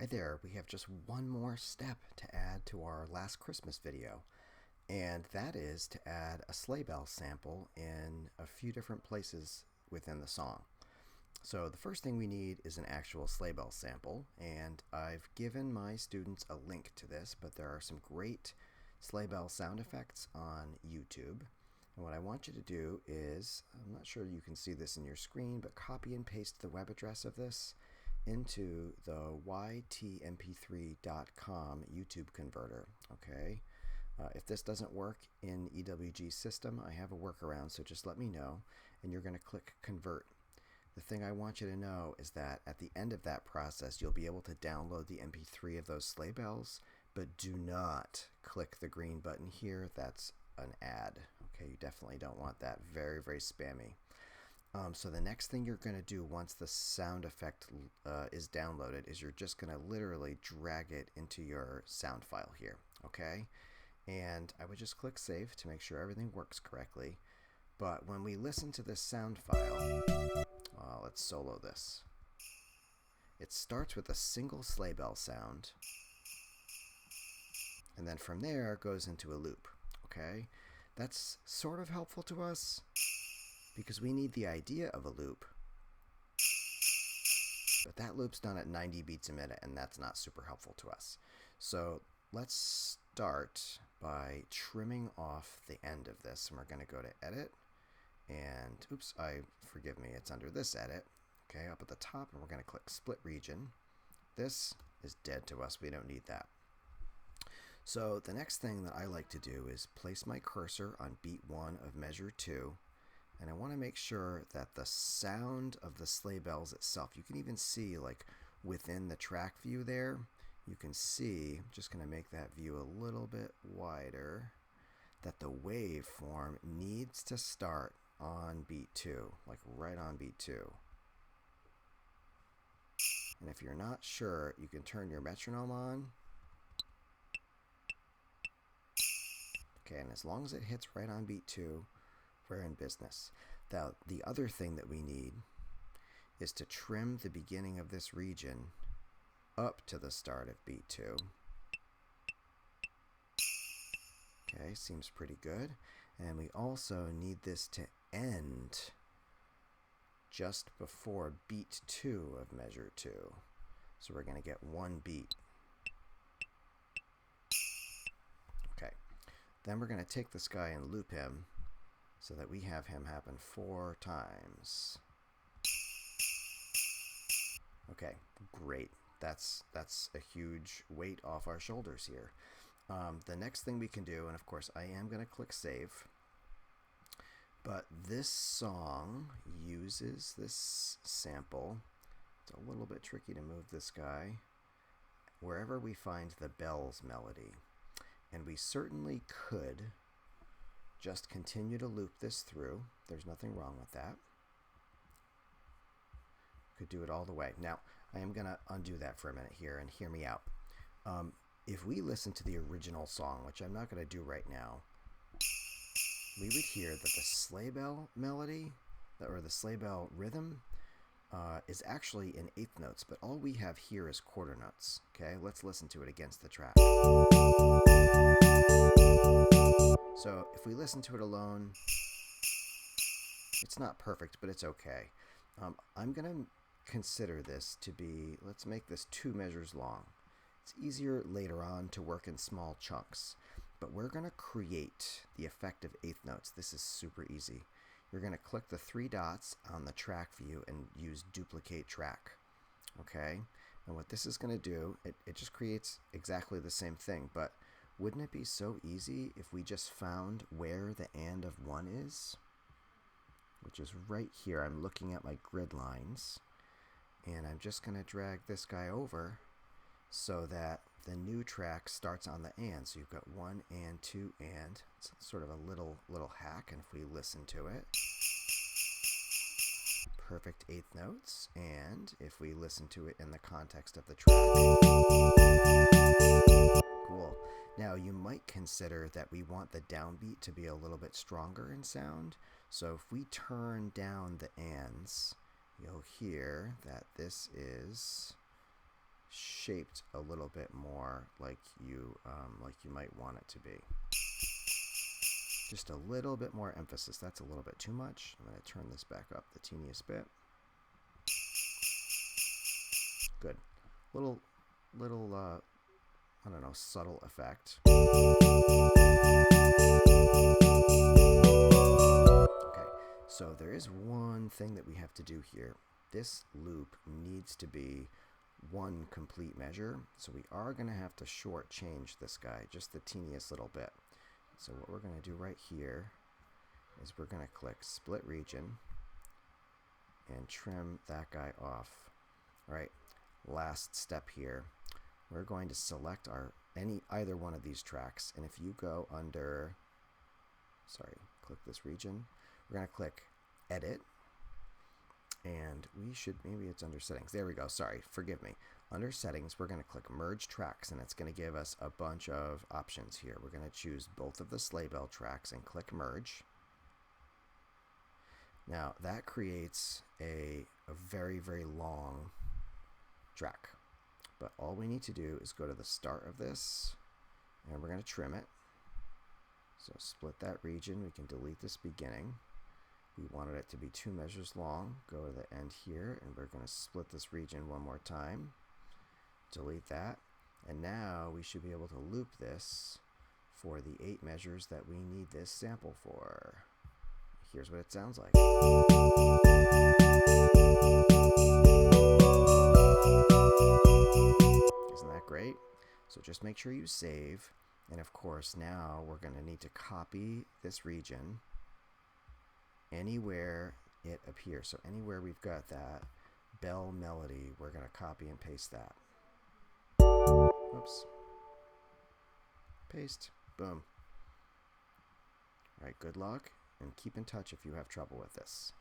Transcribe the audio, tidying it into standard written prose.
Hi there, we have just one more step to add to our last Christmas video, and that is to add a sleigh bell sample in a few different places within the song. So the first thing we need is an actual sleigh bell sample, and I've given my students a link to this, but there are some great sleigh bell sound effects on YouTube. And what I want you to do is, I'm not sure you can see this in your screen, but copy and paste the web address of this into the ytmp3.com YouTube converter. Okay. If this doesn't work in EWG system, I have a workaround, so just let me know, and you're going to click convert. The thing I want you to know is that at the end of that process, you'll be able to download the MP3 of those sleigh bells, but do not click the green button here. That's an ad. Okay, you definitely don't want that. Very, very spammy. So the next thing you're going to do once the sound effect is downloaded is you're just going to literally drag it into your sound file here. Okay, and I would just click save to make sure everything works correctly. But when we listen to this sound file, let's solo this. It starts with a single sleigh bell sound, and then from there it goes into a loop. Okay, that's sort of helpful to us because we need the idea of a loop, but that loop's done at 90 beats a minute, and that's not super helpful to us. So let's start by trimming off the end of this, and we're going to go to edit, and forgive me, it's under this edit, okay, up at the top, and we're going to click split region. This is dead to us, we don't need that. So the next thing that I like to do is place my cursor on beat 1 of measure 2, and I want to make sure that the sound of the sleigh bells itself, you can even see like within the track view there, you can see, I'm just going to make that view a little bit wider, that the waveform needs to start on beat 2, like right on beat 2. And if you're not sure, you can turn your metronome on. Okay, and as long as it hits right on beat 2, we're in business. Now, the other thing that we need is to trim the beginning of this region up to the start of beat 2. Okay, seems pretty good. And we also need this to end just before beat 2 of measure 2. So we're going to get one beat. Okay, then we're going to take this guy and loop him so that we have him happen 4 times. Okay, great. That's a huge weight off our shoulders here. The next thing we can do, and of course I am going to click save, but this song uses this sample. It's a little bit tricky to move this guy wherever we find the bells melody, and we certainly could just continue to loop this through. There's nothing wrong with that. Could do it all the way. Now, I am going to undo that for a minute here and hear me out. If we listen to the original song, which I'm not going to do right now, we would hear that the sleigh bell melody, or the sleigh bell rhythm, is actually in eighth notes, but all we have here is quarter notes. Okay, let's listen to it against the track. So if we listen to it alone, it's not perfect, but it's okay. I'm going to consider this to be, let's make this 2 measures long. It's easier later on to work in small chunks, but we're going to create the effect of eighth notes. This is super easy. You're going to click the 3 dots on the track view and use duplicate track. Okay? And what this is going to do, it just creates exactly the same thing, but wouldn't it be so easy if we just found where the and of 1 is? Which is right here. I'm looking at my grid lines, and I'm just going to drag this guy over so that the new track starts on the and. So you've got 1 and 2 and. It's sort of a little hack, and if we listen to it, perfect eighth notes, and if we listen to it in the context of the track, cool. Now you might consider that we want the downbeat to be a little bit stronger in sound, so if we turn down the ands, you'll hear that this is shaped a little bit more like you might want it to be. Just a little bit more emphasis. That's a little bit too much. I'm going to turn this back up the teeniest bit. Good. Little I don't know, subtle effect. Okay, so there is one thing that we have to do here. This loop needs to be one complete measure, so we are going to have to shortchange this guy just the teeniest little bit. So what we're going to do right here is we're going to click split region and trim that guy off. All right, last step here. We're going to select either one of these tracks, and if you go under, click this region, we're going to click edit, and maybe it's under settings. There we go. Sorry, forgive me. Under settings, we're going to click merge tracks, and it's going to give us a bunch of options here. We're going to choose both of the Sleigh Bell tracks and click merge. Now that creates a very, very long track. But all we need to do is go to the start of this, and we're going to trim it. So split that region. We can delete this beginning. We wanted it to be 2 measures long. Go to the end here, and we're going to split this region one more time. Delete that. And now we should be able to loop this for the 8 measures that we need this sample for. Here's what it sounds like. Isn't that great? So just make sure you save. And of course, now we're going to need to copy this region anywhere it appears. So anywhere we've got that bell melody, we're going to copy and paste that. Oops. Paste. Boom. All right, good luck, and keep in touch if you have trouble with this.